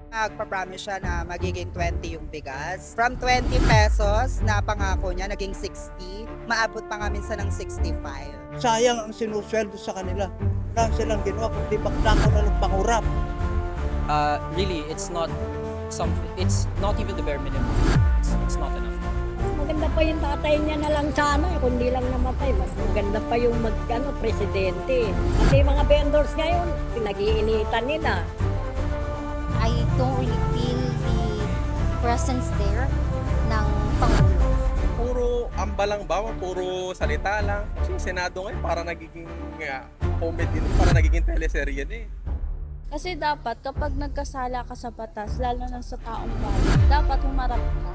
Nagpa-promise siya na magiging 20 yung bigas. From 20 pesos na pangako niya, naging 60. Maabot pa nga minsan ng 65. Sayang ang sinusweldo sa kanila. Wala silang ginawa kundi bakla na ng pangurap. Really, it's not even the bare minimum. It's not enough. Maganda pa yung tatay niya na lang sana, kundi lang namatay. Mas maganda pa yung presidente. Kasi yung mga vendors ngayon, pinag-iinitan nila. I don't really feel the presence there ng Pangulo. Puro ambalang ba, puro salita lang. Kasi yung Senado ngayon para nagiging comedy, para nagiging teleserye na eh. Kasi dapat kapag nagkasala ka sa batas, lalo na sa taong bayan, dapat humarap ka.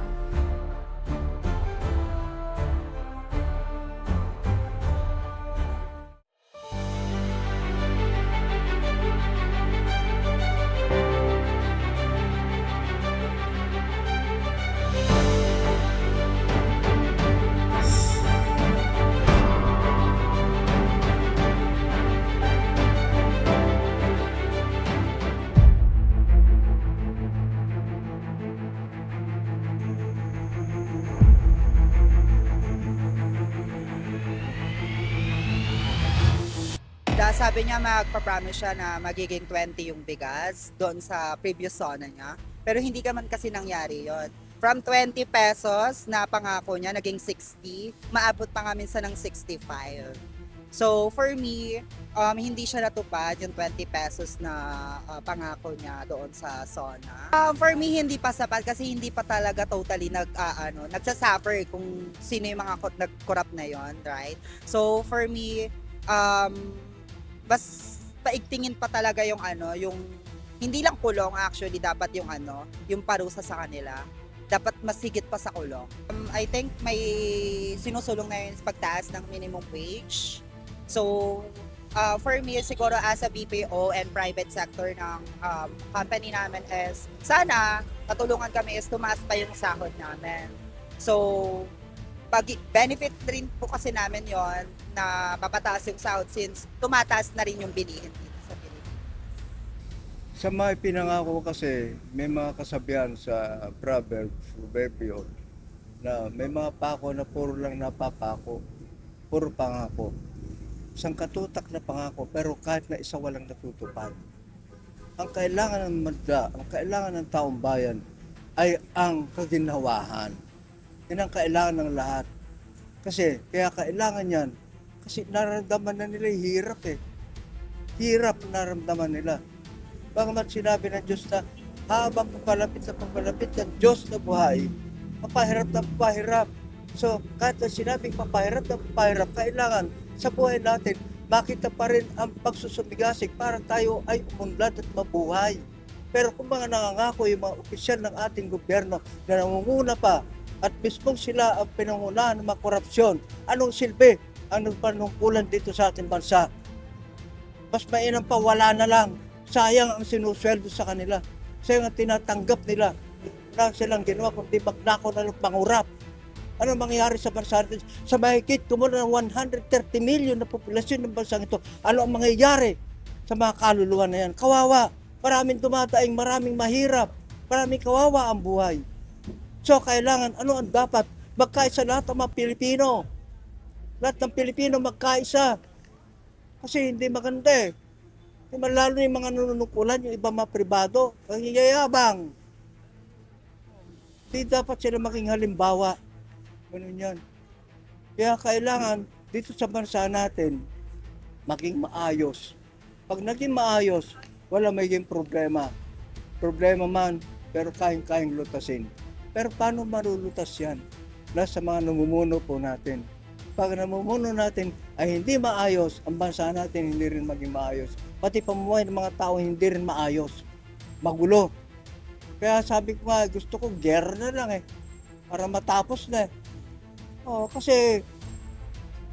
Sabi niya magpa-promise siya na magiging 20 yung bigas doon sa previous zona niya. Pero hindi naman kasi nangyari yon. From 20 pesos na pangako niya, naging 60. Maabot pa nga minsan ng 65. So for me, hindi siya natupad yung 20 pesos na pangako niya doon sa zona. For me, hindi pa sapat kasi hindi pa talaga totally nagsasuffer kung sino yung mga nag-corrupt na yon, right? So for me, mas paigtingin pa talaga yung yung hindi lang kulong actually, dapat yung parusa sa kanila. Dapat mas higit pa sa kulong. I think may sinusulong na yun sa pagtaas ng minimum wage. So, for me, siguro as a BPO and private sector ng company namin is, sana katulungan kami is tumaas pa yung sahod namin. So, benefit rin po kasi namin yon na papataas yung sahod since tumataas na rin yung bilihin dito sa Pilipinas. Sa mga pinangako kasi, may mga kasabihan sa proverbio na may mga pako na puro lang napapako, puro pangako. Isang katutak na pangako pero kahit na isa walang natutupad. Ang kailangan ng madla, ang kailangan ng taong bayan ay ang kaginhawahan. Yan ang kailangan ng lahat. Kasi, kaya kailangan yan. Kasi nararamdaman na nila yung hirap eh. Hirap nararamdaman nila. Bagamat sinabi ng Diyos na habang papalapit ng Diyos na buhay, papahirap na papahirap. So, kahit na sinabing papahirap na papahirap, kailangan sa buhay natin, makita pa rin ang pagsusumigasig para tayo ay umunlad at mabuhay. Pero kung mga nangangako yung mga opisyal ng ating gobyerno na nangunguna pa, at mismong sila ang pinangunahan ng mga korupsyon, anong silbi ang nagpanungkulan dito sa ating bansa? Mas mainam pa, wala na lang. Sayang ang sinusweldo sa kanila. Sayang ang tinatanggap nila. Wala silang ginawa kundi magnakaw na ng pangurap. Ano mangyayari sa bansa natin? Sa mahigit kumulang ng 130 million na populasyon ng bansang ito, ano ang mangyayari sa mga kaluluwa na yan? Kawawa. Maraming dumadaing, maraming mahirap. Maraming kawawa ang buhay. So, kailangan, ano ang dapat? Magkaisa lahat ng mga Pilipino. Lahat ng Pilipino magkaisa. Kasi hindi maganda eh. Lalo yung mga nanunungkulan, yung iba mga pribado, ang yayabang. Hindi dapat sila maging halimbawa. Ganun yan. Kaya kailangan, dito sa bansa natin, maging maayos. Pag naging maayos, wala magiging problema. Problema man, pero kayang-kayang lutasin. Pero paano malulutas yan? Nasa mga namumuno po natin. Pag namumuno natin ay hindi maayos, ang bansa natin hindi rin maging maayos. Pati pamumuhay ng mga tao hindi rin maayos. Magulo. Kaya sabi ko nga, gusto ko gera na lang eh. Para matapos na eh. Kasi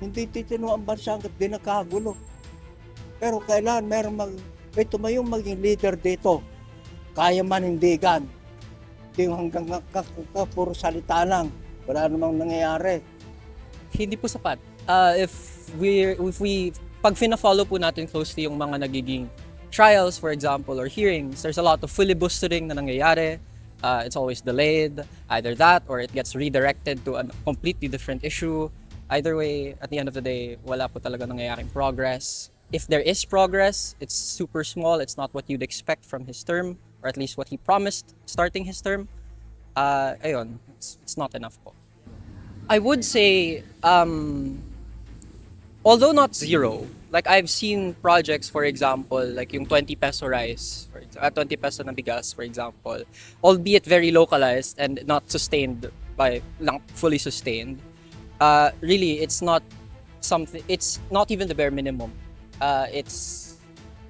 hindi titino ang bansa hanggat di nakagulo. Pero kailangan may tumayong maging leader dito. Kaya manindigan. Hindi hanggang puro salita lang. Wala namang nangyayari. Hindi po sapat. If we pag fina-follow po natin closely yung mga nagiging trials, for example, or hearings, there's a lot of filibustering na nangyayari. It's always delayed, either that or it gets redirected to a completely different issue. Either way, at the end of the day, wala po talaga nangyayaring progress. If there is progress, it's super small. It's not what you'd expect from his term, or at least what he promised starting his term. Ayun, it's not enough po. I would say, although not zero, like I've seen projects, for example, like yung 20 peso rice, 20 peso na bigas, for example, albeit very localized and not sustained not fully sustained. Really, it's not even the bare minimum. It's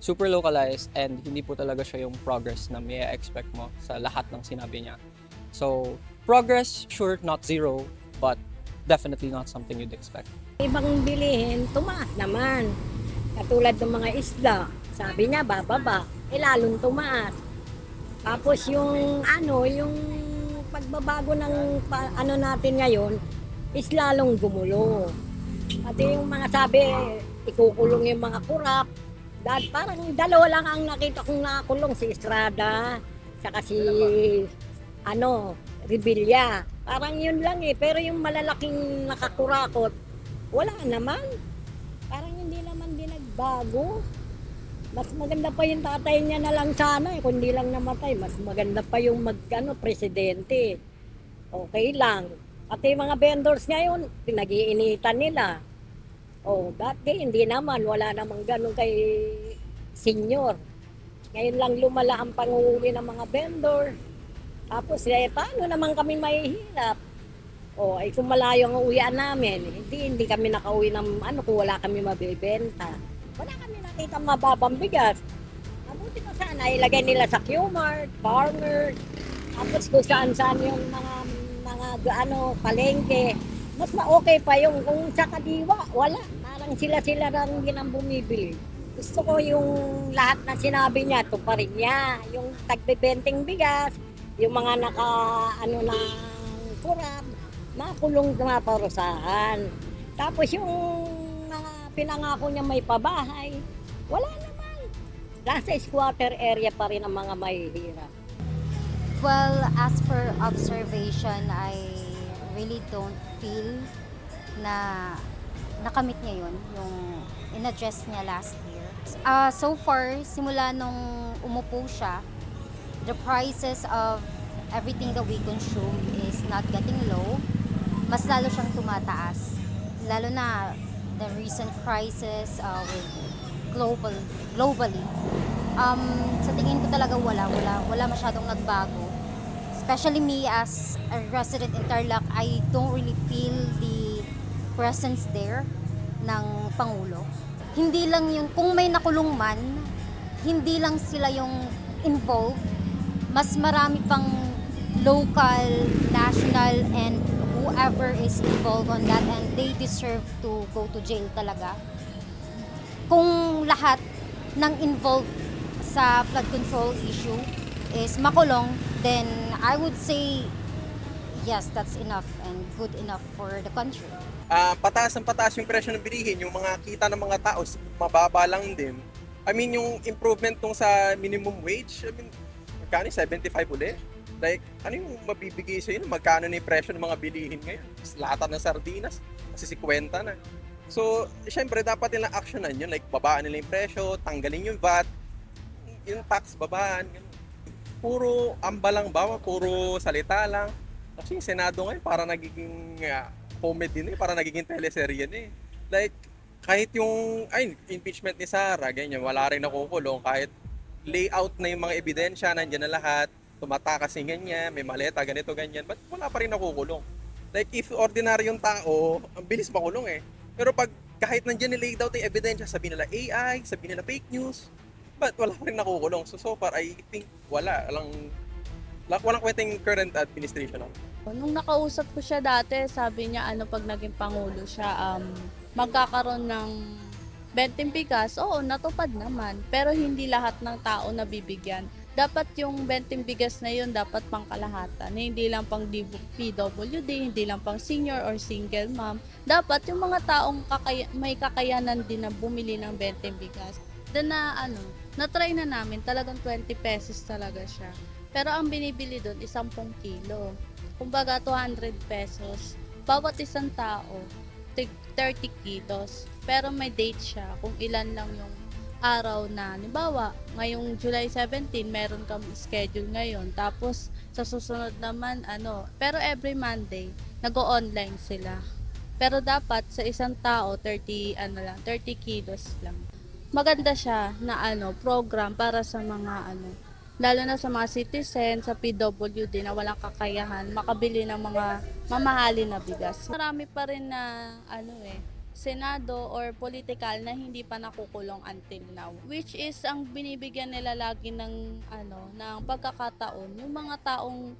super localized and hindi po talaga siya yung progress na may expect mo sa lahat ng sinabi niya. So, progress, sure, not zero, but definitely not something you'd expect. Ibang bilihin, tumaas naman. Katulad ng mga isda, sabi niya bababa, lalong tumaas. Tapos yung pagbabago ng natin ngayon, is lalong gumulo. Pati yung mga sabi, ikukulong yung mga kurap. Parang dalawa lang ang nakita kong nakakulong, si Estrada, saka si Revilla. Parang yun lang pero yung malalaking nakakurakot, wala naman. Parang hindi naman din nagbago. Mas maganda pa yung tatay niya na lang sana kundi lang namatay. Mas maganda pa yung presidente. Okay lang. Pati mga vendors ngayon, pinag-iinitan nila. Dati hindi naman, wala namang ganun kay senior. Ngayon lang lumala ang pangunguli ng mga vendor. Tapos, paano naman kami mahihirap? Kung malayo ang uwian namin, hindi kami nakauwi ng kung wala kami mabibenta. Wala kami nakita mababang bigas. Mabuti pa sana, ilagay nila sa Q-Mart, Farmer, tapos kung saan-saan yung mga palengke. Mas ma-okay pa yung kung sa Kadiwa, wala. Parang sila lang din ang bumibili. Gusto ko yung lahat na sinabi niya, tuparin niya. Yung tagbibenting bigas, yung mga na kurap, makulong na parusahan. Tapos yung mga pinangako niya may pabahay, wala naman. Nasa squatter area pa rin ang mga mahihirap. Well, as per observation, I really don't feel na nakamit niya yun, yung in-address niya last year. So far, simula nung umupo siya, the prices of everything that we consume is not getting low. Mas lalo siyang tumataas. Lalo na the recent crisis with globally. Sa tingin ko talaga wala masyadong nagbago. Especially me as a resident in Tarlac, I don't really feel the presence there ng Pangulo. Hindi lang yung, kung may nakulong man, hindi lang sila yung involved. Mas marami pang local, national, and whoever is involved on that, and they deserve to go to jail talaga. Kung lahat ng involved sa flood control issue is makulong, then I would say yes, that's enough and good enough for the country. Pataas yung presyo ng bilihin, yung mga kita ng mga tao, mababa lang din. I mean, yung improvement nung sa minimum wage, I mean, magkano 75 ulit? Like, ano yung mabibigay sa'yo? Magkano na yung presyo ng mga bilihin ngayon? Lahat ng sardinas, kasi 50 na. So, syempre, dapat nilang actionan yun. Like, babaan nila yung presyo, tanggalin yung VAT, yung tax, babaan. Ganun. Puro ambalang ba? Puro salita lang. Kasi yung Senado ngayon, para nagiging comedy na para nagiging teleserye na Like, kahit yung impeachment ni Sara, ganyan, wala rin nakukulong. Kahit layout na yung mga ebidensya, nandiyan na lahat, tumatakas yung ganyan, may maleta, ganito, ganyan, but wala pa rin nakukulong. Like, if ordinaryong tao, ang bilis makulong Pero pag kahit nandiyan ni-laid out yung ebidensya, sabihin nila AI, sabihin nila fake news, but wala pa rin nakukulong. So far, I think walang kwenta yung current administration. Nung nakausap ko siya dati, sabi niya pag naging Pangulo siya, magkakaroon ng benteng bigas. Oo, natupad naman. Pero hindi lahat ng tao nabibigyan. Dapat yung benteng bigas na yun, dapat pang kalahatan. Hindi lang pang PWD, hindi lang pang senior or single mom. Dapat yung mga taong may kakayanan din na bumili ng benteng bigas. Then na-try na namin, talagang 20 pesos talaga siya. Pero ang binibili doon is 10 kilo. Kumbaga 200 pesos. Bawat isang tao, 30 kilos. Pero may date siya kung ilan lang yung araw na, halimbawa, ngayong July 17, meron kami schedule ngayon. Tapos, sa susunod naman, pero every Monday, nag-o-online sila. Pero dapat sa isang tao, 30 kilos lang. Maganda siya na program para sa mga lalo na sa mga citizen, sa PWD na walang kakayahan, makabili ng mga mamahalin na bigas. Marami pa rin na Senado or political na hindi pa nakukulong until now. Which is ang binibigyan nila lagi ng pagkakataon, yung mga taong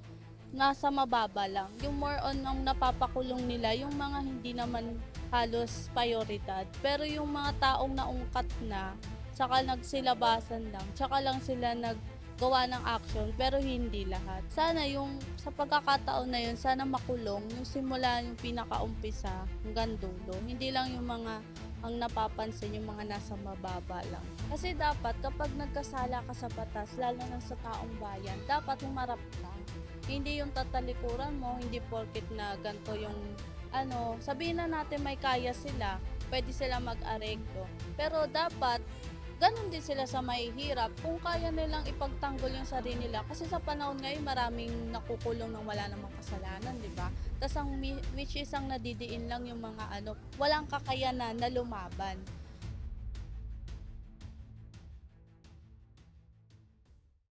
nasa mababa lang. Yung more on ang napapakulong nila, yung mga hindi naman halos prioridad. Pero yung mga taong naungkat na, tsaka nagsilabasan lang, tsaka lang sila naggawa ng action, pero hindi lahat. Sana yung sa pagkakataon na yun, sana makulong yung simula yung pinakaumpisa hanggang dulo. Hindi lang yung mga ang napapansin yung mga nasa mababa lang. Kasi dapat kapag nagkasala ka sa batas, lalo na sa taong bayan, dapat humarap ka. Hindi yung tatalikuran mo, hindi porket na ganito yung sabihin na natin may kaya sila, pwede sila mag-areglo. Pero dapat, ganun din sila sa mahihirap kung kaya nilang ipagtanggol yung sarili nila. Kasi sa panahon ngayon, maraming nakukulong ng wala namang kasalanan, di ba? Tapos which is ang nadidiin lang yung mga walang kakayanan na lumaban.